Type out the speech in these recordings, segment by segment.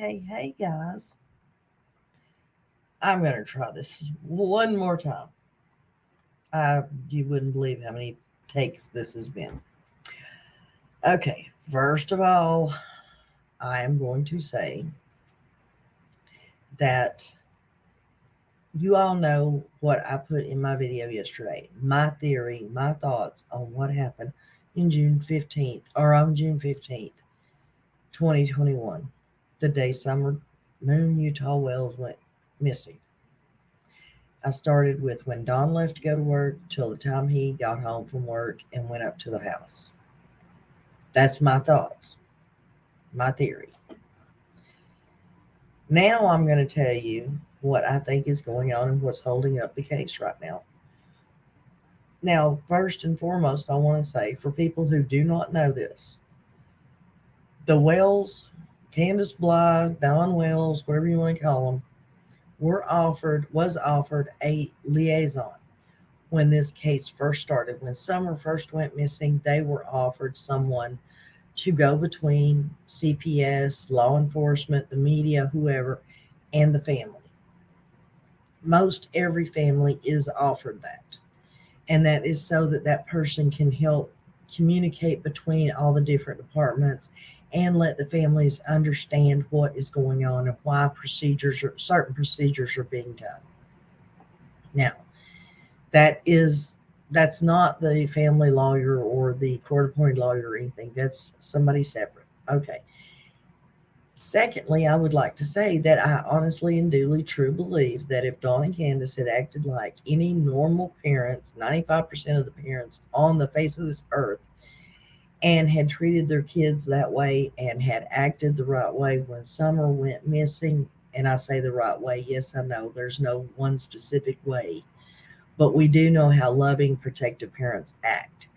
Hey, guys. I'm going to try this one more time. You wouldn't believe how many takes this has been. Okay, first of all, I am going to say that you all know what I put in my video yesterday. My theory, my thoughts on what happened in June 15th, or on June 15th, 2021, the day summermoonutahwells went missing. I started with when Don left to go to work till the time he got home from work and went up to the house. That's my thoughts, my theory. Now I'm going to tell you what I think is going on and what's holding up the case right now. Now, first and foremost, I want to say for people who do not know this, the Wells, candusbly, donwells, whatever you want to call them, was offered a liaison when this case first started. When Summer first went missing, they were offered someone to go between CPS, law enforcement, the media, whoever, and the family. Most every family is offered that. And that is so that that person can help communicate between all the different departments and let the families understand what is going on and why certain procedures are being done. Now, that's not the family lawyer or the court appointed lawyer or anything. That's somebody separate. Okay. Secondly, I would like to say that I honestly and duly true believe that if Dawn and Candace had acted like any normal parents, 95% of the parents on the face of this earth, and had treated their kids that way and had acted the right way when Summer went missing, and I say the right way, yes, I know there's no one specific way, but we do know how loving, protective parents act.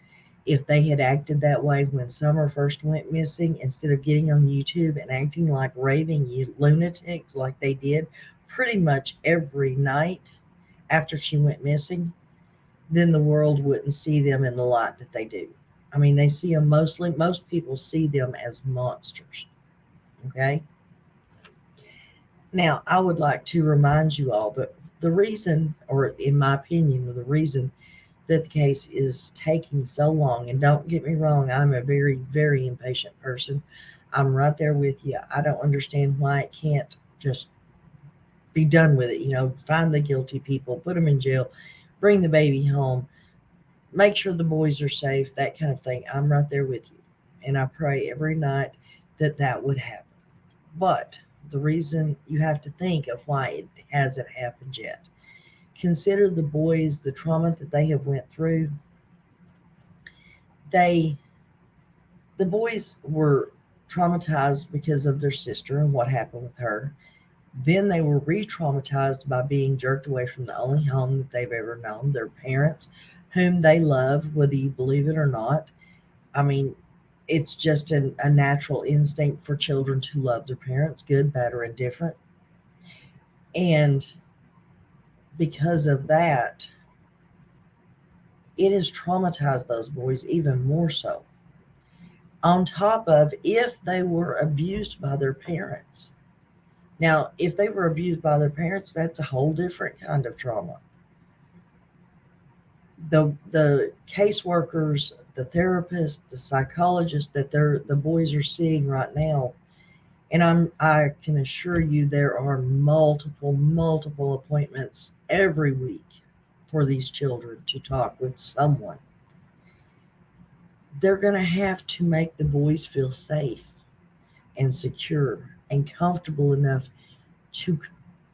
If they had acted that way when Summer first went missing, instead of getting on YouTube and acting like raving lunatics like they did pretty much every night after she went missing, then the world wouldn't see them in the light that they do. I mean, they see them most people see them as monsters. Okay? Now, I would like to remind you all that the reason, or in my opinion, the reason that the case is taking so long, and don't get me wrong, I'm a very, very impatient person. I'm right there with you. I don't understand why it can't just be done with it. Find the guilty people, put them in jail, bring the baby home, make sure the boys are safe, that kind of thing. I'm right there with you. And I pray every night that that would happen. But the reason you have to think of why it hasn't happened yet. Consider the boys, the trauma that they have went through. The boys were traumatized because of their sister and what happened with her. Then they were re-traumatized by being jerked away from the only home that they've ever known, their parents, whom they love, whether you believe it or not. I mean, it's just a natural instinct for children to love their parents, good, bad, or indifferent. And because of that, it has traumatized those boys even more so. On top of if they were abused by their parents. Now, if they were abused by their parents, that's a whole different kind of trauma. The caseworkers, the therapists, the psychologists that the boys are seeing right now, and I can assure you there are multiple appointments every week for these children to talk with someone. They're going to have to make the boys feel safe and secure and comfortable enough to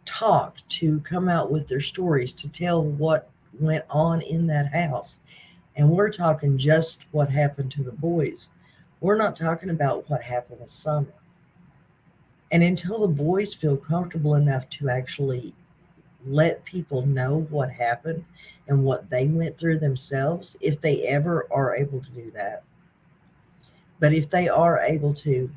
talk, to come out with their stories, to tell what went on in that house. And we're talking just what happened to the boys. We're not talking about what happened with Summer. And until the boys feel comfortable enough to actually let people know what happened and what they went through themselves, if they ever are able to do that. But if they are able to,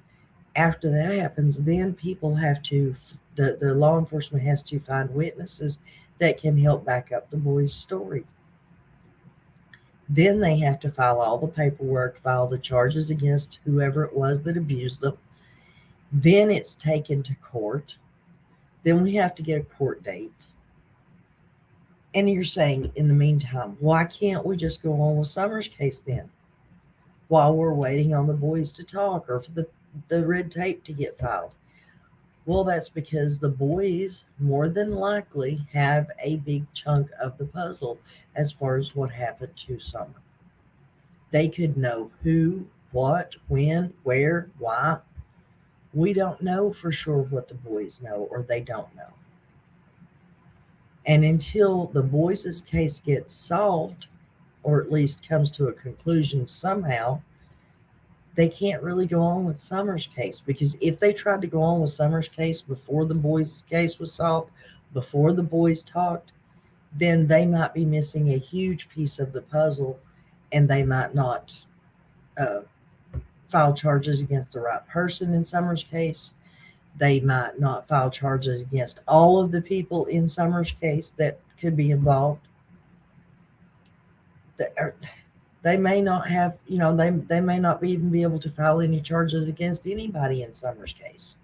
after that happens, then people have to, the law enforcement has to find witnesses that can help back up the boy's story. Then they have to file all the paperwork, file the charges against whoever it was that abused them. Then it's taken to court. Then we have to get a court date. And you're saying, in the meantime, why can't we just go on with Summer's case then? While we're waiting on the boys to talk or for the red tape to get filed. Well, that's because the boys more than likely have a big chunk of the puzzle as far as what happened to Summer. They could know who, what, when, where, why. We don't know for sure what the boys know or they don't know. And until the boys' case gets solved, or at least comes to a conclusion somehow, they can't really go on with Summer's case, because if they tried to go on with Summer's case before the boys' case was solved, before the boys talked, then they might be missing a huge piece of the puzzle, and they might not uh, file charges against the right person in Summer's case. They might not file charges against all of the people in Summer's case that could be involved. They may not have, they may not even be able to file any charges against anybody in Summer's case.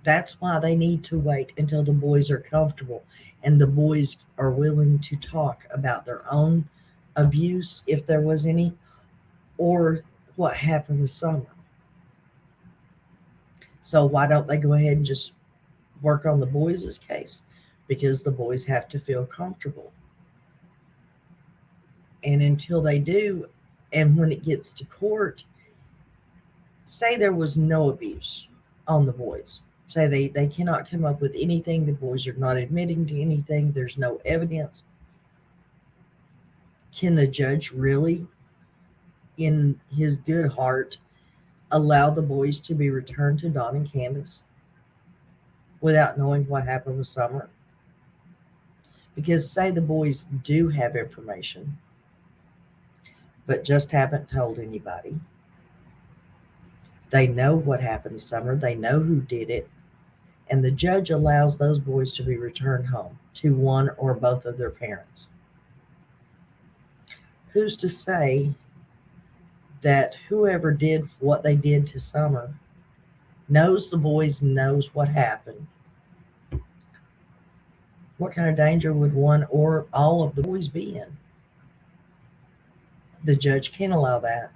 That's why they need to wait until the boys are comfortable and the boys are willing to talk about their own abuse, if there was any, or what happened with Summer. So why don't they go ahead and just work on the boys' case? Because the boys have to feel comfortable. And until they do, and when it gets to court, say there was no abuse on the boys. Say they cannot come up with anything. The boys are not admitting to anything. There's no evidence. Can the judge really, in his good heart, allow the boys to be returned to Don and Candace without knowing what happened with Summer? Because say the boys do have information, but just haven't told anybody. They know what happened to Summer. They know who did it. And the judge allows those boys to be returned home to one or both of their parents. Who's to say that whoever did what they did to Summer knows the boys, knows what happened? What kind of danger would one or all of the boys be in? The judge can allow that.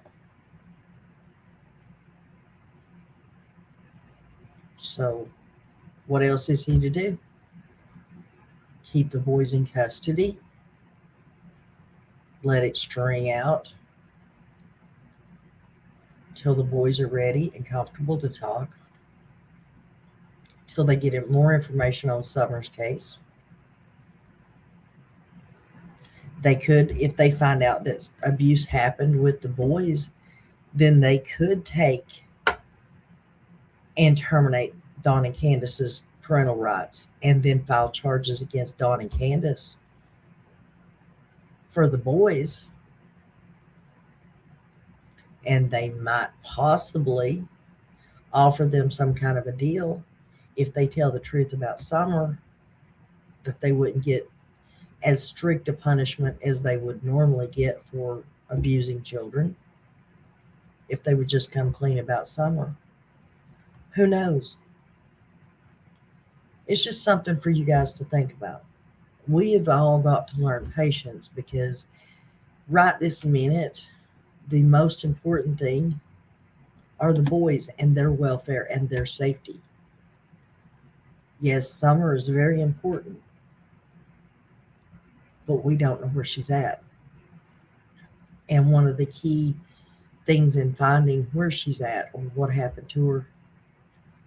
So what else is he to do? Keep the boys in custody? Let it string out till the boys are ready and comfortable to talk? Till they get more information on Summer's case? They could, if they find out that abuse happened with the boys, then they could take and terminate Don and Candace's parental rights and then file charges against Don and Candace for the boys. And they might possibly offer them some kind of a deal if they tell the truth about Summer, that they wouldn't get as strict a punishment as they would normally get for abusing children if they would just come clean about Summer. Who knows? It's just something for you guys to think about. We have all got to learn patience, because right this minute, the most important thing are the boys and their welfare and their safety. Yes, Summer is very important, but we don't know where she's at. And one of the key things in finding where she's at or what happened to her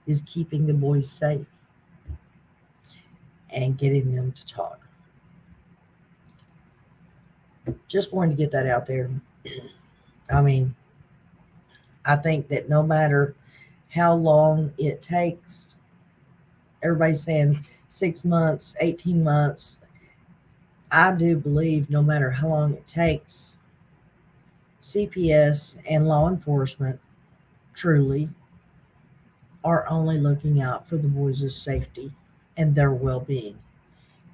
is keeping the boys safe and getting them to talk. Just wanted to get that out there. I mean, I think that no matter how long it takes, everybody's saying 6 months, 18 months. I do believe no matter how long it takes, CPS and law enforcement truly are only looking out for the boys' safety and their well-being.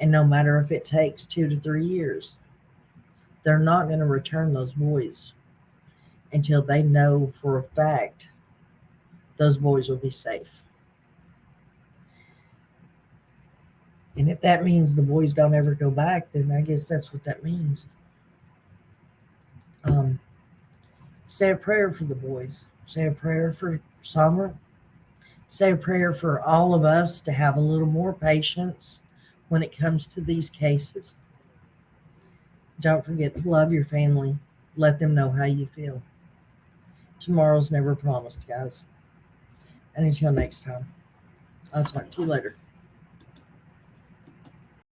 And no matter if it takes 2 to 3 years, they're not going to return those boys until they know for a fact those boys will be safe. And if that means the boys don't ever go back, then I guess that's what that means. Say a prayer for the boys. Say a prayer for Summer. Say a prayer for all of us to have a little more patience when it comes to these cases. Don't forget to love your family. Let them know how you feel. Tomorrow's never promised, guys. And until next time, I'll talk to you later.